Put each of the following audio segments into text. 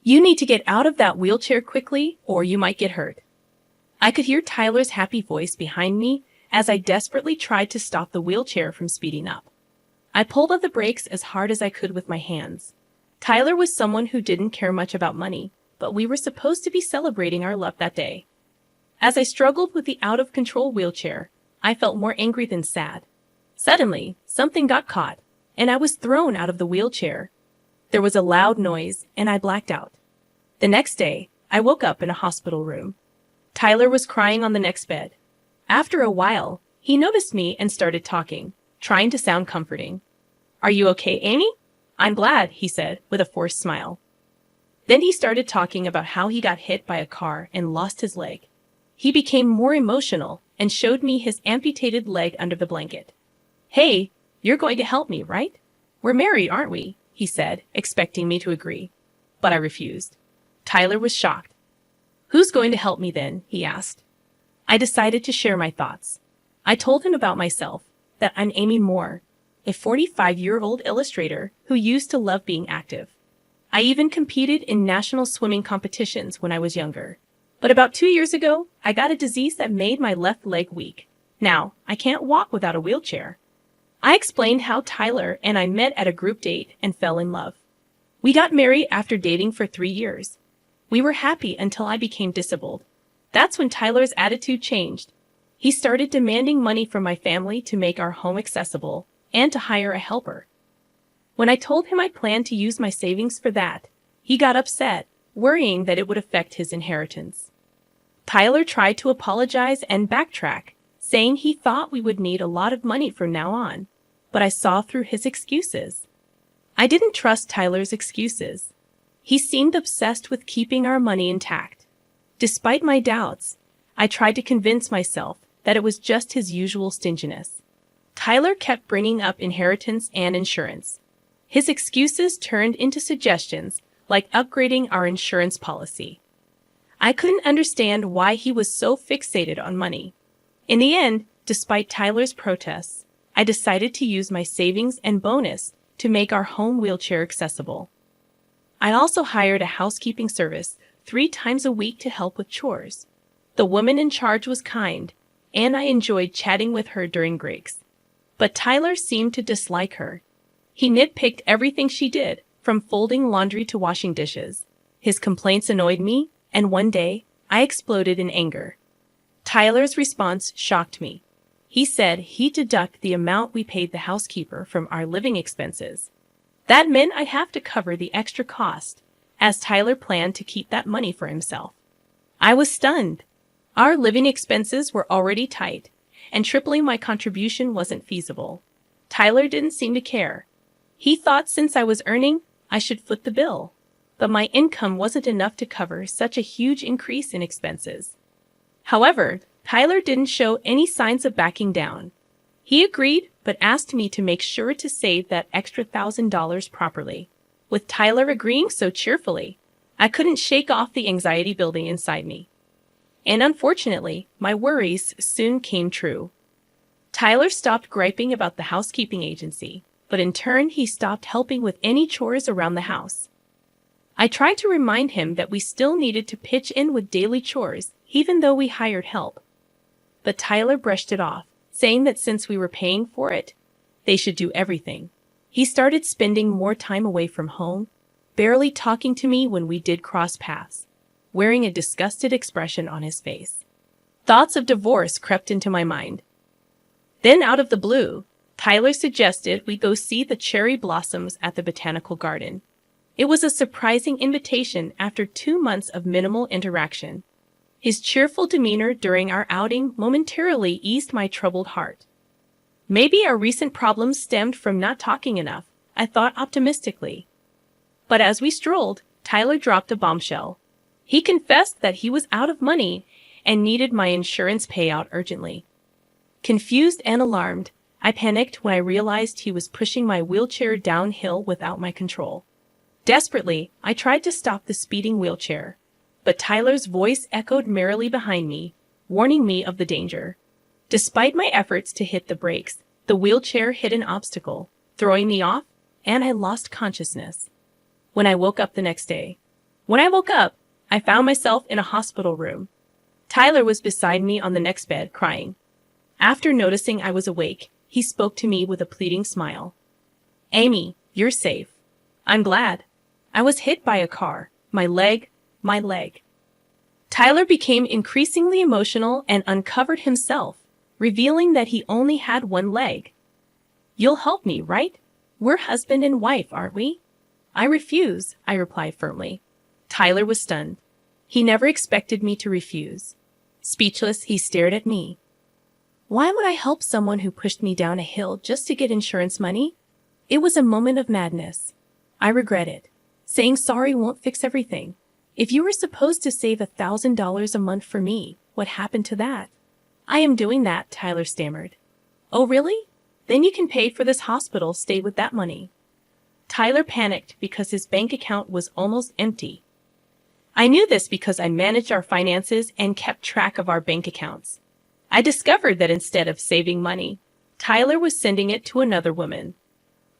You need to get out of that wheelchair quickly, or you might get hurt. I could hear Tyler's happy voice behind me as I desperately tried to stop the wheelchair from speeding up. I pulled on the brakes as hard as I could with my hands. Tyler was someone who didn't care much about money, but we were supposed to be celebrating our love that day. As I struggled with the out-of-control wheelchair, I felt more angry than sad. Suddenly, something got caught, and I was thrown out of the wheelchair. There was a loud noise, and I blacked out. The next day, I woke up in a hospital room. Tyler was crying on the next bed. After a while, he noticed me and started talking, trying to sound comforting. "Are you okay, Amy?" "I'm glad," he said, with a forced smile. Then he started talking about how he got hit by a car and lost his leg. He became more emotional and showed me his amputated leg under the blanket. "Hey, you're going to help me, right? We're married, aren't we?" he said, expecting me to agree. But I refused. Tyler was shocked. "Who's going to help me then?" he asked. I decided to share my thoughts. I told him about myself, that I'm Amy Moore, a 45-year-old illustrator who used to love being active. I even competed in national swimming competitions when I was younger. But about 2 years ago, I got a disease that made my left leg weak. Now, I can't walk without a wheelchair. I explained how Tyler and I met at a group date and fell in love. We got married after dating for 3 years. We were happy until I became disabled. That's when Tyler's attitude changed. He started demanding money from my family to make our home accessible and to hire a helper. When I told him I planned to use my savings for that, he got upset, worrying that it would affect his inheritance. Tyler tried to apologize and backtrack, saying he thought we would need a lot of money from now on, but I saw through his excuses. I didn't trust Tyler's excuses. He seemed obsessed with keeping our money intact. Despite my doubts, I tried to convince myself that it was just his usual stinginess. Tyler kept bringing up inheritance and insurance. His excuses turned into suggestions like upgrading our insurance policy. I couldn't understand why he was so fixated on money. In the end, despite Tyler's protests, I decided to use my savings and bonus to make our home wheelchair accessible. I also hired a housekeeping service 3 times a week to help with chores. The woman in charge was kind, and I enjoyed chatting with her during breaks. But Tyler seemed to dislike her. He nitpicked everything she did, from folding laundry to washing dishes. His complaints annoyed me, and one day, I exploded in anger. Tyler's response shocked me. He said he'd deduct the amount we paid the housekeeper from our living expenses. That meant I'd have to cover the extra cost, as Tyler planned to keep that money for himself. I was stunned. Our living expenses were already tight, and tripling my contribution wasn't feasible. Tyler didn't seem to care. He thought since I was earning, I should foot the bill. But my income wasn't enough to cover such a huge increase in expenses. However, Tyler didn't show any signs of backing down. He agreed, but asked me to make sure to save that extra $1,000 properly. With Tyler agreeing so cheerfully, I couldn't shake off the anxiety building inside me. And unfortunately, my worries soon came true. Tyler stopped griping about the housekeeping agency, but in turn he stopped helping with any chores around the house. I tried to remind him that we still needed to pitch in with daily chores, even though we hired help. But Tyler brushed it off, saying that since we were paying for it, they should do everything. He started spending more time away from home, barely talking to me when we did cross paths, wearing a disgusted expression on his face. Thoughts of divorce crept into my mind. Then out of the blue, Tyler suggested we go see the cherry blossoms at the botanical garden. It was a surprising invitation after 2 months of minimal interaction. His cheerful demeanor during our outing momentarily eased my troubled heart. Maybe our recent problems stemmed from not talking enough, I thought optimistically. But as we strolled, Tyler dropped a bombshell. He confessed that he was out of money and needed my insurance payout urgently. Confused and alarmed, I panicked when I realized he was pushing my wheelchair downhill without my control. Desperately, I tried to stop the speeding wheelchair, but Tyler's voice echoed merrily behind me, warning me of the danger. Despite my efforts to hit the brakes, the wheelchair hit an obstacle, throwing me off, and I lost consciousness. When I woke up the next day, When I woke up, I found myself in a hospital room. Tyler was beside me on the next bed, crying. After noticing I was awake, he spoke to me with a pleading smile. Amy, you're safe. I'm glad. I was hit by a car. My leg. Tyler became increasingly emotional and uncovered himself, revealing that he only had one leg. You'll help me, right? We're husband and wife, aren't we? I refuse, I replied firmly. Tyler was stunned. He never expected me to refuse. Speechless, he stared at me. Why would I help someone who pushed me down a hill just to get insurance money? It was a moment of madness. I regret it. Saying sorry won't fix everything. If you were supposed to save $1,000 a month for me, what happened to that? I am doing that, Tyler stammered. Oh, really? Then you can pay for this hospital stay with that money. Tyler panicked because his bank account was almost empty. I knew this because I managed our finances and kept track of our bank accounts. I discovered that instead of saving money, Tyler was sending it to another woman.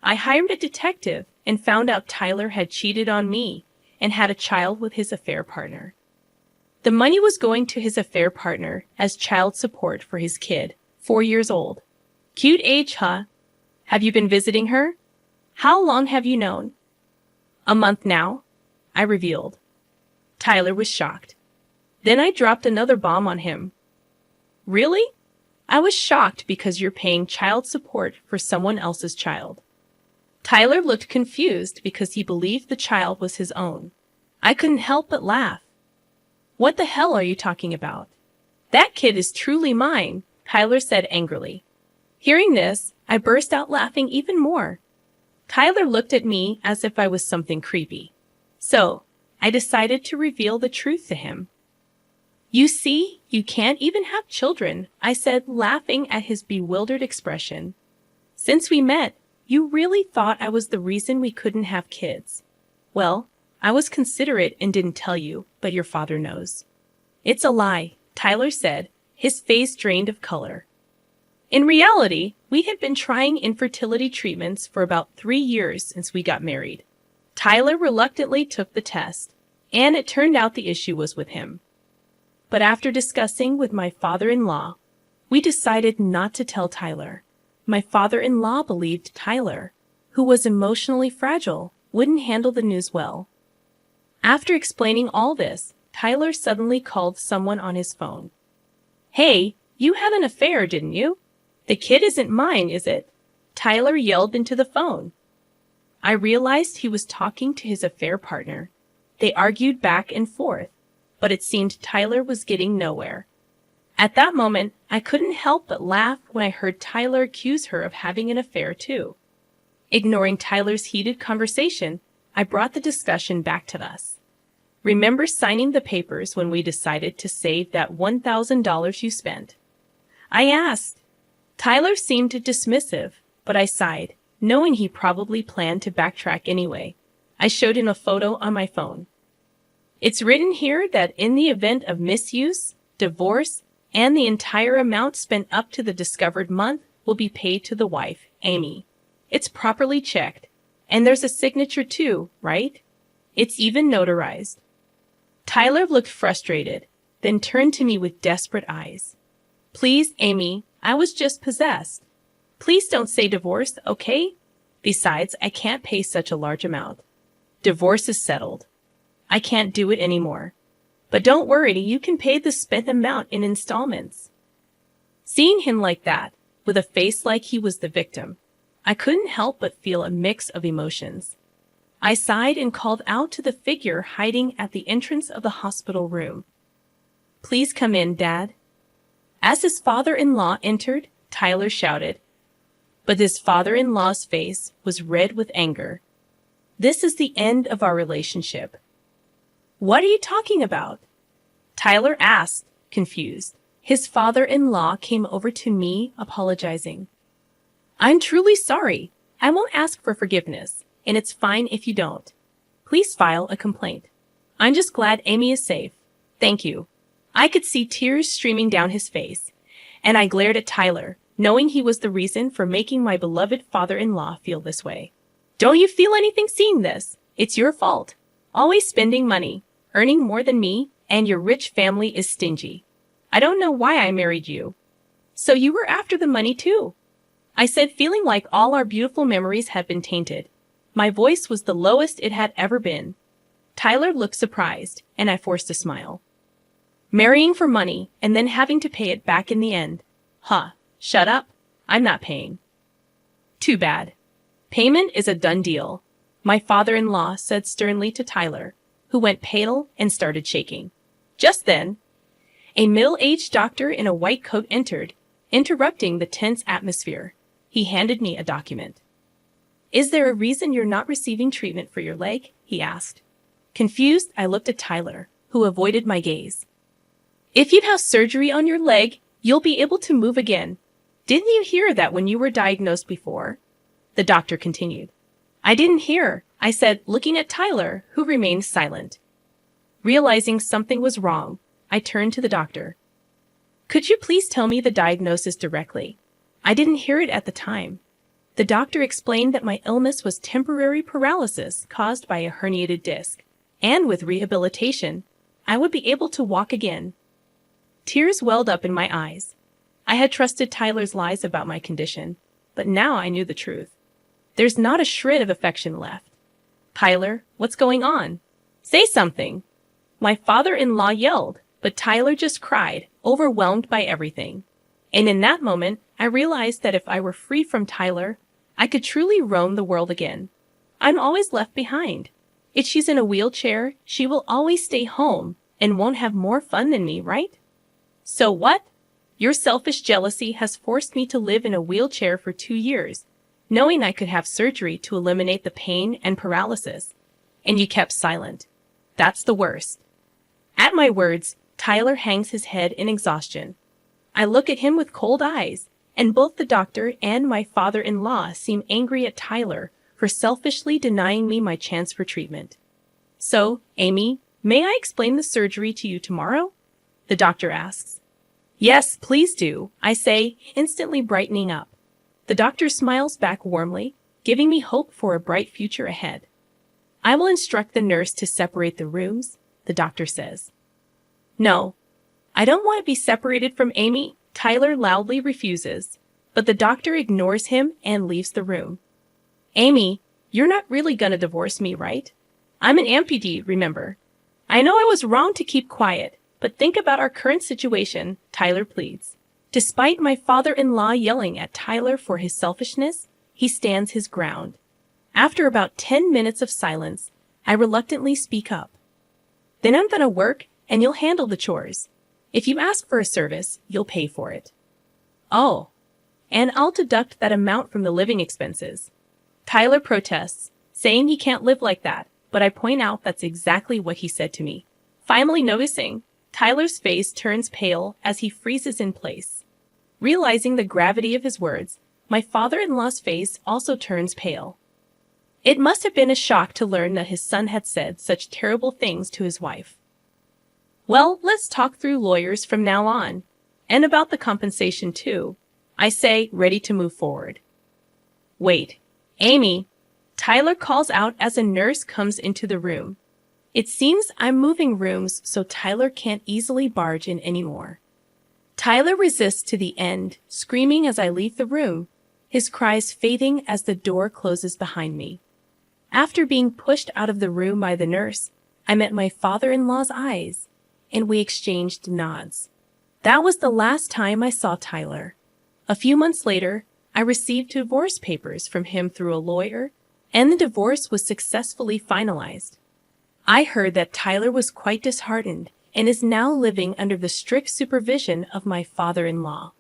I hired a detective and found out Tyler had cheated on me and had a child with his affair partner. The money was going to his affair partner as child support for his kid, 4 years old. Cute age, huh? Have you been visiting her? How long have you known? A month now, I revealed. Tyler was shocked. Then I dropped another bomb on him. Really? I was shocked because you're paying child support for someone else's child. Tyler looked confused because he believed the child was his own. I couldn't help but laugh. What the hell are you talking about? That kid is truly mine, Tyler said angrily. Hearing this, I burst out laughing even more. Tyler looked at me as if I was something creepy. So, I decided to reveal the truth to him. You see, you can't even have children, I said, laughing at his bewildered expression. Since we met, you really thought I was the reason we couldn't have kids. Well, I was considerate and didn't tell you, but your father knows. It's a lie, Tyler said, his face drained of color. In reality, we had been trying infertility treatments for about 3 years since we got married. Tyler reluctantly took the test, and it turned out the issue was with him. But after discussing with my father-in-law, we decided not to tell Tyler. My father-in-law believed Tyler, who was emotionally fragile, wouldn't handle the news well. After explaining all this, Tyler suddenly called someone on his phone. Hey, you had an affair, didn't you? The kid isn't mine, is it? Tyler yelled into the phone. I realized he was talking to his affair partner. They argued back and forth, but it seemed Tyler was getting nowhere. At that moment, I couldn't help but laugh when I heard Tyler accuse her of having an affair too. Ignoring Tyler's heated conversation, I brought the discussion back to us. Remember signing the papers when we decided to save that $1,000 you spent? I asked. Tyler seemed dismissive, but I sighed, knowing he probably planned to backtrack anyway. I showed him a photo on my phone. It's written here that in the event of misuse, divorce, and the entire amount spent up to the discovered month will be paid to the wife, Amy. It's properly checked, and there's a signature too, right? It's even notarized. Tyler looked frustrated, then turned to me with desperate eyes. Please, Amy, I was just possessed. Please don't say divorce, okay? Besides, I can't pay such a large amount. Divorce is settled. I can't do it anymore. But don't worry, you can pay the spent amount in installments. Seeing him like that, with a face like he was the victim, I couldn't help but feel a mix of emotions. I sighed and called out to the figure hiding at the entrance of the hospital room. Please come in, Dad. As his father-in-law entered, Tyler shouted, but his father-in-law's face was red with anger. This is the end of our relationship. What are you talking about? Tyler asked, confused. His father-in-law came over to me, apologizing. I'm truly sorry. I won't ask for forgiveness, and it's fine if you don't. Please file a complaint. I'm just glad Amy is safe. Thank you. I could see tears streaming down his face, and I glared at Tyler, knowing he was the reason for making my beloved father-in-law feel this way. Don't you feel anything seeing this? It's your fault. Always spending money, earning more than me, and your rich family is stingy. I don't know why I married you. So you were after the money too? I said, feeling like all our beautiful memories had been tainted. My voice was the lowest it had ever been. Tyler looked surprised, and I forced a smile. Marrying for money, and then having to pay it back in the end. Huh, shut up. I'm not paying. Too bad. Payment is a done deal, my father-in-law said sternly to Tyler, who went pale and started shaking. Just then, a middle-aged doctor in a white coat entered, interrupting the tense atmosphere. He handed me a document. Is there a reason you're not receiving treatment for your leg? He asked. Confused, I looked at Tyler, who avoided my gaze. If you'd have surgery on your leg, you'll be able to move again. Didn't you hear that when you were diagnosed before? The doctor continued. I didn't hear, I said, looking at Tyler, who remained silent. Realizing something was wrong, I turned to the doctor. Could you please tell me the diagnosis directly? I didn't hear it at the time. The doctor explained that my illness was temporary paralysis caused by a herniated disc, and with rehabilitation, I would be able to walk again. Tears welled up in my eyes. I had trusted Tyler's lies about my condition, but now I knew the truth. There's not a shred of affection left. Tyler, what's going on? Say something. My father-in-law yelled, but Tyler just cried, overwhelmed by everything. And in that moment, I realized that if I were free from Tyler, I could truly roam the world again. I'm always left behind. If she's in a wheelchair, she will always stay home and won't have more fun than me, right? So what? Your selfish jealousy has forced me to live in a wheelchair for 2 years, knowing I could have surgery to eliminate the pain and paralysis. And you kept silent. That's the worst. At my words, Tyler hangs his head in exhaustion. I look at him with cold eyes, and both the doctor and my father-in-law seem angry at Tyler for selfishly denying me my chance for treatment. So, Amy, may I explain the surgery to you tomorrow? The doctor asks. Yes, please do, I say, instantly brightening up. The doctor smiles back warmly, giving me hope for a bright future ahead. I will instruct the nurse to separate the rooms, the doctor says. No, I don't want to be separated from Amy, Tyler loudly refuses, but the doctor ignores him and leaves the room. Amy, you're not really gonna divorce me, right? I'm an amputee, remember. I know I was wrong to keep quiet, but think about our current situation, Tyler pleads. Despite my father-in-law yelling at Tyler for his selfishness, he stands his ground. After about 10 minutes of silence, I reluctantly speak up. Then I'm gonna work, and you'll handle the chores. If you ask for a service, you'll pay for it. Oh, and I'll deduct that amount from the living expenses. Tyler protests, saying he can't live like that, but I point out that's exactly what he said to me. Finally noticing, Tyler's face turns pale as he freezes in place. Realizing the gravity of his words, my father-in-law's face also turns pale. It must have been a shock to learn that his son had said such terrible things to his wife. Well, let's talk through lawyers from now on, and about the compensation too, I say, ready to move forward. Wait, Amy, Tyler calls out as a nurse comes into the room. It seems I'm moving rooms so Tyler can't easily barge in anymore. Tyler resists to the end, screaming as I leave the room, his cries fading as the door closes behind me. After being pushed out of the room by the nurse, I met my father-in-law's eyes, and we exchanged nods. That was the last time I saw Tyler. A few months later, I received divorce papers from him through a lawyer, and the divorce was successfully finalized. I heard that Tyler was quite disheartened and is now living under the strict supervision of my father-in-law.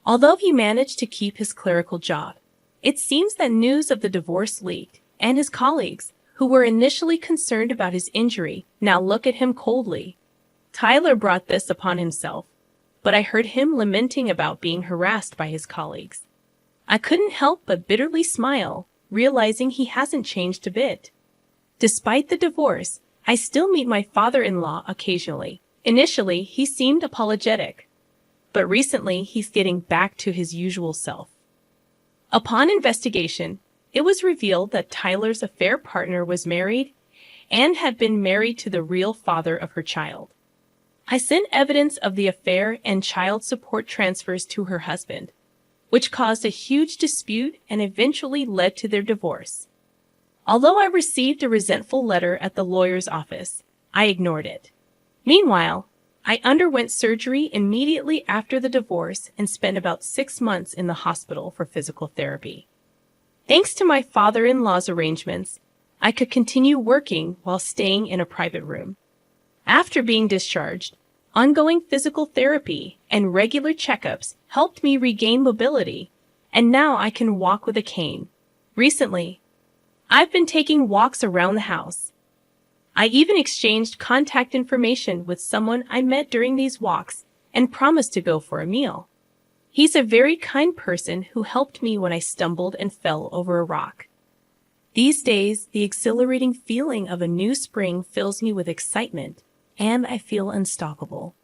Although he managed to keep his clerical job, it seems that news of the divorce leaked, and his colleagues, who were initially concerned about his injury, now look at him coldly. Tyler brought this upon himself, but I heard him lamenting about being harassed by his colleagues. I couldn't help but bitterly smile, realizing he hasn't changed a bit. Despite the divorce, I still meet my father-in-law occasionally. Initially, he seemed apologetic, but recently he's getting back to his usual self. Upon investigation, it was revealed that Tyler's affair partner was married and had been married to the real father of her child. I sent evidence of the affair and child support transfers to her husband, which caused a huge dispute and eventually led to their divorce. Although I received a resentful letter at the lawyer's office, I ignored it. Meanwhile, I underwent surgery immediately after the divorce and spent about 6 months in the hospital for physical therapy. Thanks to my father-in-law's arrangements, I could continue working while staying in a private room. After being discharged, ongoing physical therapy and regular checkups helped me regain mobility, and now I can walk with a cane. Recently, I've been taking walks around the house. I even exchanged contact information with someone I met during these walks and promised to go for a meal. He's a very kind person who helped me when I stumbled and fell over a rock. These days, the exhilarating feeling of a new spring fills me with excitement, and I feel unstoppable.